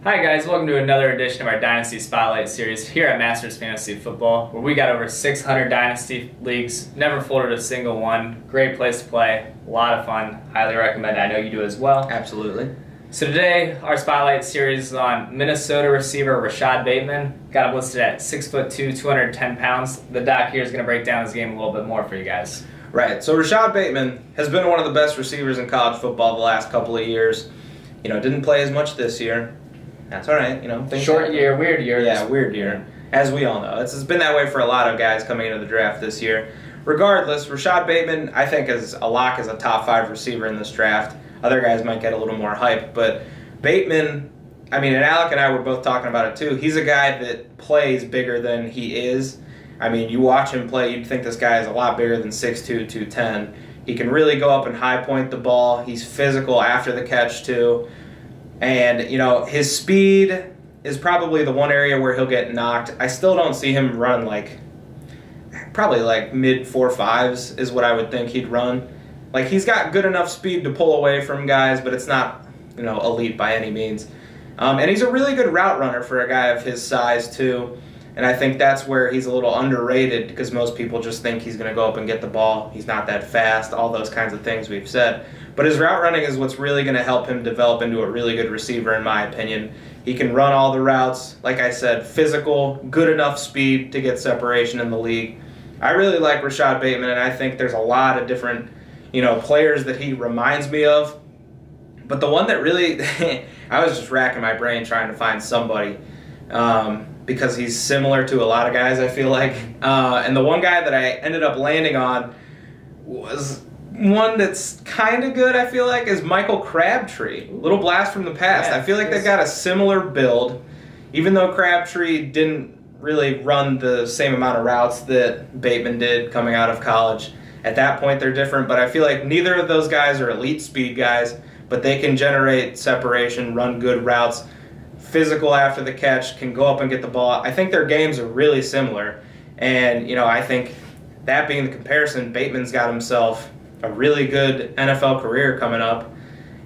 Hi guys, welcome to another edition of our Dynasty Spotlight series here at Masters Fantasy Football, where we got over 600 Dynasty leagues, never folded a single one. Great place to play, a lot of fun, highly recommend it. I know you do as well. Absolutely. So today, our Spotlight series is on Minnesota receiver Rashod Bateman. Got him listed at 6'2", 210 pounds. The doc here is going to break down his game a little bit more for you guys. Right, so Rashod Bateman has been one of the best receivers in college football the last couple of years. You know, didn't play as much this year. That's all right, you know. Short year, weird year. Yeah, weird year, as we all know. It's been that way for a lot of guys coming into the draft this year. Regardless, Rashod Bateman, I think, is a lock as a top 5 receiver in this draft. Other guys might get a little more hype, but Bateman, I mean, and Alec and I were both talking about it too, he's a guy that plays bigger than he is. I mean, you watch him play, you'd think this guy is a lot bigger than 6'2", 210. He can really go up and high point the ball. He's physical after the catch too. And, you know, his speed is probably the one area where he'll get knocked. I still don't see him run probably mid 4.5s is what I would think he'd run. Like, he's got good enough speed to pull away from guys, but it's not, you know, elite by any means. And he's a really good route runner for a guy of his size too. And I think that's where he's a little underrated because most people just think he's going to go up and get the ball. He's not that fast, all those kinds of things we've said. But his route running is what's really going to help him develop into a really good receiver, in my opinion. He can run all the routes. Like I said, physical, good enough speed to get separation in the league. I really like Rashod Bateman, and I think there's a lot of different, you know, players that he reminds me of. But the one that really, I was just racking my brain trying to find somebody. Because he's similar to a lot of guys, I feel like. And the one guy that I ended up landing on was one that's kind of good, I feel like, is Michael Crabtree. Little blast from the past. Yeah, I feel like they've got a similar build. Even though Crabtree didn't really run the same amount of routes that Bateman did coming out of college. At that point, they're different, but I feel like neither of those guys are elite speed guys, but they can generate separation, run good routes, physical after the catch, can go up and get the ball. I think their games are really similar. And, you know, I think that being the comparison, Bateman's got himself a really good NFL career coming up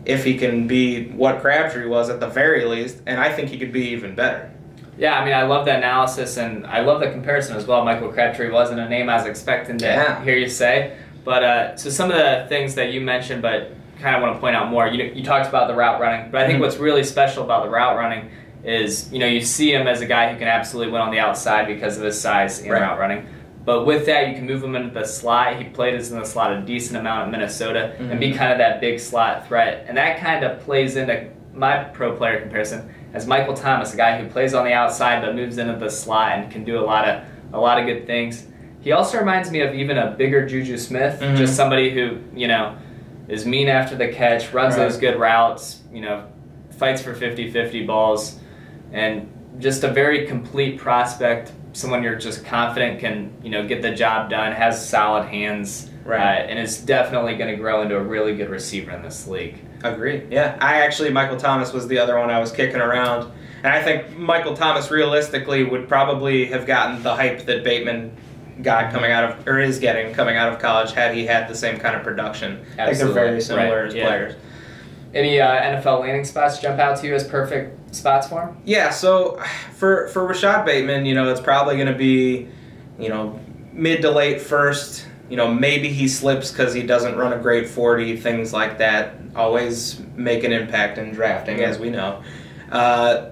if he can be what Crabtree was at the very least, and I think he could be even better. Yeah, I mean, I love that analysis, and I love the comparison as well. Michael Crabtree wasn't a name I was expecting to hear you say. But so some of the things that you mentioned, but kind of want to point out more. You talked about the route running, but I think what's really special about the route running is, you know, you see him as a guy who can absolutely win on the outside because of his size in route running. But with that, you can move him into the slot. He played as in the slot a decent amount in Minnesota and be kind of that big slot threat. And that kind of plays into my pro player comparison as Michael Thomas, a guy who plays on the outside but moves into the slot and can do a lot of good things. He also reminds me of even a bigger Juju Smith, just somebody who, you know, is mean after the catch, runs those good routes, you know, fights for 50-50 balls, and just a very complete prospect, someone you're just confident can, you know, get the job done, has solid hands, and is definitely going to grow into a really good receiver in this league. Agree. Yeah. Michael Thomas was the other one I was kicking around. And I think Michael Thomas realistically would probably have gotten the hype that Bateman got coming out of, or is getting coming out of college, had he had the same kind of production. Absolutely. I think they're very similar as players. Any NFL landing spots jump out to you as perfect spots for him? Yeah, so for Rashod Bateman, you know, it's probably going to be, you know, mid to late first. You know, maybe he slips because he doesn't run a great 40, things like that. Always make an impact in drafting, as we know.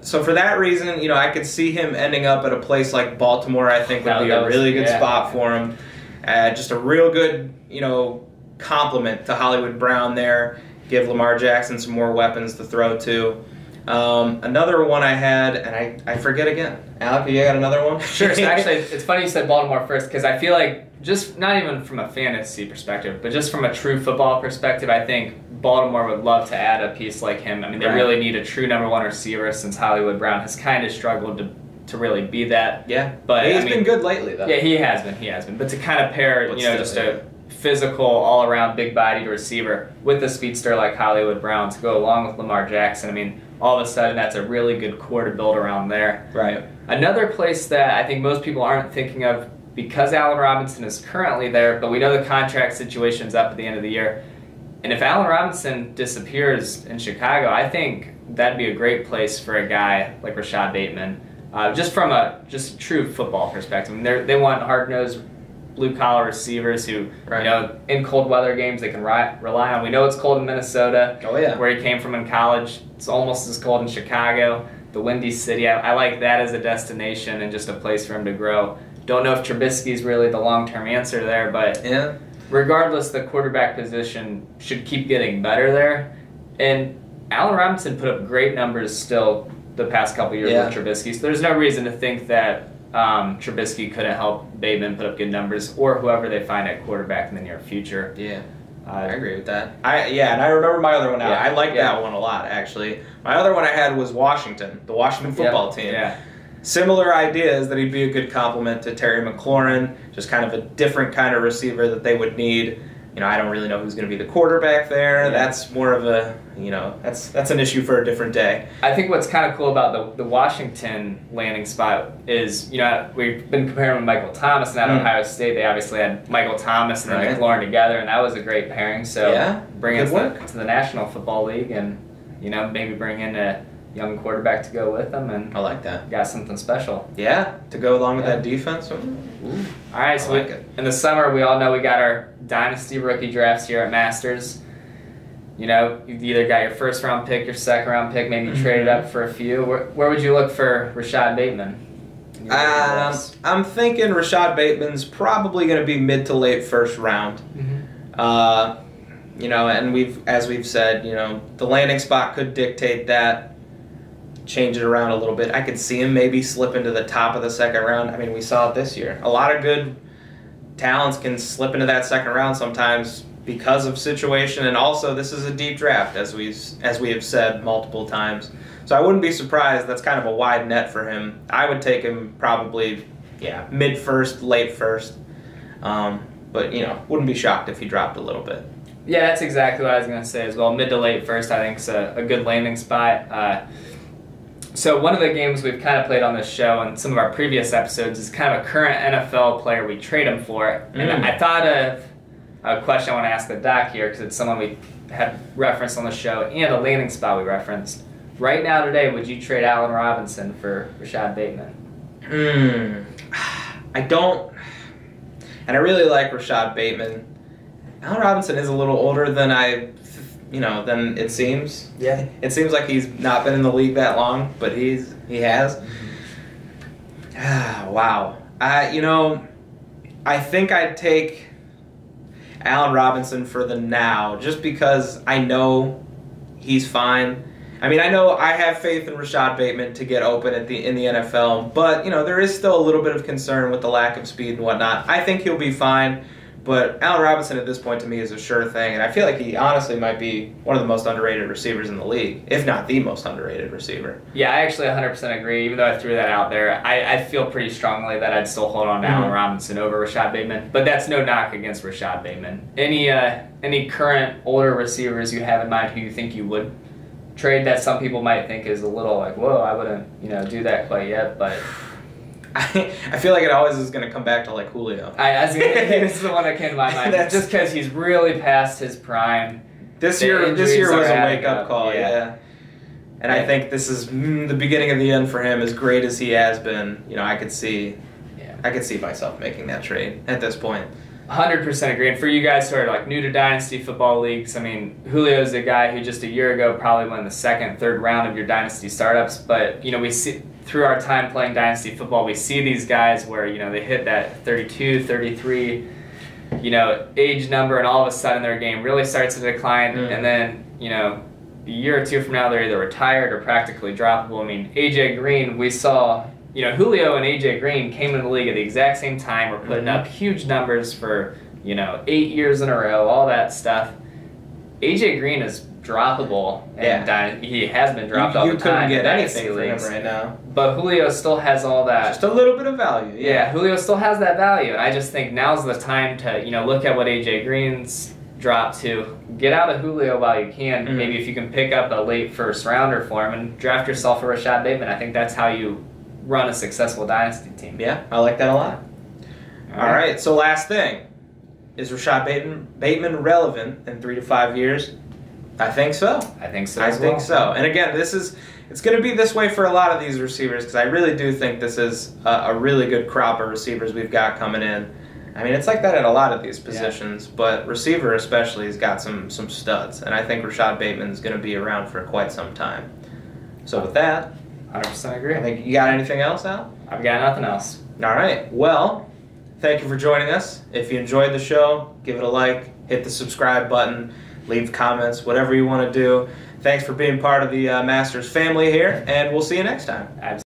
So for that reason, you know, I could see him ending up at a place like Baltimore. I think would be a really good spot for him. Just a real good, you know, compliment to Hollywood Brown there. Give Lamar Jackson some more weapons to throw to. Another one I had, and I forget again. Alec, you got another one? Sure. So actually, it's funny you said Baltimore first, because I feel like, just not even from a fantasy perspective, but just from a true football perspective, I think Baltimore would love to add a piece like him. I mean, they really need a true #1 receiver since Hollywood Brown has kind of struggled to really be that. Yeah, but he's been good lately, though. Yeah, he has been. But to kind of pair, you know, just a physical, all-around, big-bodied receiver with a speedster like Hollywood Brown to go along with Lamar Jackson, I mean, all of a sudden that's a really good core to build around there. Right. Another place that I think most people aren't thinking of, because Allen Robinson is currently there, but we know the contract situation's up at the end of the year, And if Allen Robinson disappears in Chicago, I think that'd be a great place for a guy like Rashod Bateman. Just from a true football perspective. I mean, they want hard-nosed, blue-collar receivers who, in cold weather games they can rely on. We know it's cold in Minnesota, where he came from in college. It's almost as cold in Chicago, the Windy City. I like that as a destination and just a place for him to grow. Don't know if Trubisky's really the long-term answer there, but regardless, the quarterback position should keep getting better there. And Allen Robinson put up great numbers still the past couple years with Trubisky, so there's no reason to think that Trubisky couldn't help Bateman put up good numbers, or whoever they find at quarterback in the near future. Yeah, I agree with that. And I remember my other one now. I like that one a lot, actually. My other one I had was Washington, the Washington football team. Yeah. Similar ideas that he'd be a good complement to Terry McLaurin, just kind of a different kind of receiver that they would need. I don't really know who's going to be the quarterback there. Yeah. That's more of a, that's an issue for a different day. I think what's kind of cool about the Washington landing spot is, we've been comparing with Michael Thomas, and at Ohio State, they obviously had Michael Thomas and then McLaurin together, and that was a great pairing. So bring us to the National Football League and, maybe bring in a young quarterback to go with them, and I like that. Got something special. Yeah, to go along with that defense. All right, so in the summer, we all know we got our Dynasty rookie drafts here at Masters. You've either got your first round pick, your second round pick, maybe you traded up for a few. Where would you look for Rashod Bateman? I'm thinking Rashod Bateman's probably going to be mid to late first round. And as we've said, the landing spot could dictate that. Change it around a little bit. I could see him maybe slip into the top of the second round. I mean, we saw it this year. A lot of good talents can slip into that second round sometimes because of situation, and also this is a deep draft, as we have said multiple times. So I wouldn't be surprised. That's kind of a wide net for him. I would take him probably, mid first, late first. But wouldn't be shocked if he dropped a little bit. Yeah, that's exactly what I was going to say as well. Mid to late first, I think, is a good landing spot. So one of the games we've kind of played on this show and some of our previous episodes is kind of a current NFL player we trade him for. And I thought of a question I want to ask the doc here, because it's someone we had referenced on the show and a landing spot we referenced. Right now today, would you trade Allen Robinson for Rashod Bateman? I don't. And I really like Rashod Bateman. Allen Robinson is a little older than than it seems. Yeah. It seems like he's not been in the league that long, but he has. Wow. I think I'd take Allen Robinson for the now, just because I know he's fine. I mean, I have faith in Rashod Bateman to get open in the NFL, but there is still a little bit of concern with the lack of speed and whatnot. I think he'll be fine. But Allen Robinson at this point to me is a sure thing, and I feel like he honestly might be one of the most underrated receivers in the league, if not the most underrated receiver. Yeah, I actually 100% agree. Even though I threw that out there, I feel pretty strongly that I'd still hold on to Allen Robinson over Rashod Bateman. But that's no knock against Rashod Bateman. Any current older receivers you have in mind who you think you would trade that some people might think is a little like, whoa, I wouldn't do that quite yet, but... I feel like it always is going to come back to like Julio. This is the one that came to my mind. Just because he's really past his prime. This year was a wake-up call, yeah. And I think this is the beginning of the end for him. As great as he has been, I could see myself making that trade at this point. 100% agree. And for you guys who are like new to Dynasty football leagues, I mean, Julio's a guy who just a year ago probably won the second, third round of your Dynasty startups. But we see through our time playing Dynasty football, we see these guys where they hit that 32, 33, age number, and all of a sudden their game really starts to decline, and then a year or two from now they're either retired or practically droppable. I mean, AJ Green, we saw. Julio and AJ Green came into the league at the exact same time. We're putting up huge numbers for 8 years in a row, all that stuff. AJ Green is droppable, and he has been dropped all the time. You couldn't get anything for him right now. But Julio still has all that. Just a little bit of value. Yeah, Julio still has that value, and I just think now's the time to look at what AJ Green's dropped to. Get out of Julio while you can. Maybe if you can pick up a late first rounder for him and draft yourself a Rashod Bateman. I think that's how you run a successful Dynasty team. Yeah, I like that a lot. All right, so last thing. is Rashod Bateman relevant in 3 to 5 years? I think so. I think so. I think so. And again, it's going to be this way for a lot of these receivers because I really do think this is a really good crop of receivers we've got coming in. I mean, it's like that at a lot of these positions, but receiver especially has got some studs, and I think Rashod Bateman is going to be around for quite some time. So with that, 100% agree. I think you got anything else, Al? I've got nothing else. All right. Well, thank you for joining us. If you enjoyed the show, give it a like, hit the subscribe button, leave comments, whatever you want to do. Thanks for being part of the Masters family here, and we'll see you next time.